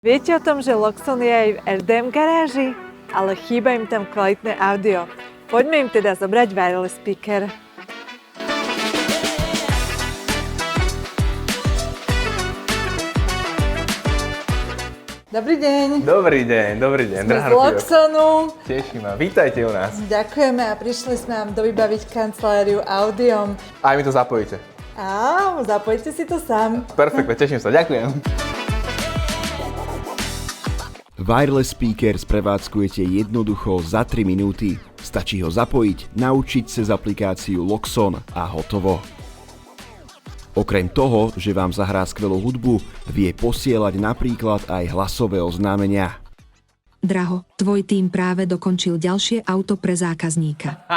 Viete o tom, že Loxon je aj v RDM garáži? Ale chýba im tam kvalitné audio. Poďme im teda zobrať wireless speaker. Dobrý deň. Dobrý deň. Sme z Loxonu. Teší ma. Vítajte u nás. Ďakujeme a prišli sme vám dovybaviť kanceláriu audiom. Aj mi to zapojíte. Zapojte si to sám. Perfektne, teším sa. Ďakujem. Wireless speaker sprevádzkujete jednoducho za 3 minúty. Stačí ho zapojiť, naučiť cez aplikáciu Loxon a hotovo. Okrem toho, že vám zahrá skvelú hudbu, vie posielať napríklad aj hlasové oznámenia. Draho, tvoj tím práve dokončil ďalšie auto pre zákazníka.